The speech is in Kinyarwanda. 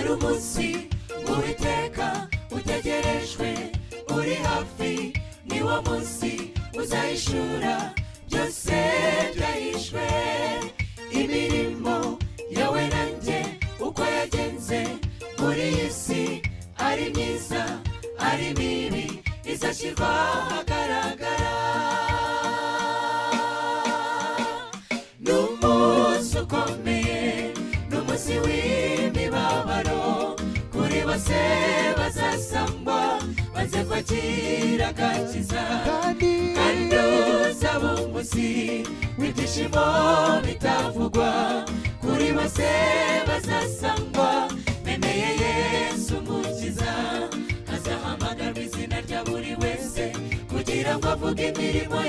hari umunsi Uwiteka utegerejwe uri hafi, niwo munsi uzahishura byose byahishwe, imirimo yawe nanjye uko yagenze muri iyi si, ari myiza ari mibi, izashyirwa ahagaragara. N'umunsi ukomeye, n'umunsi w'imibabaro kuri bose bazasangwa maze kwakira agakiza, kandi uzaba umunsi w'ibyishimo bitavugwa kuri bose bazasangwa bemeye Yesu Umukiza. Hazahamagarwa izina rya buri wese kugira ngo avuge imirimo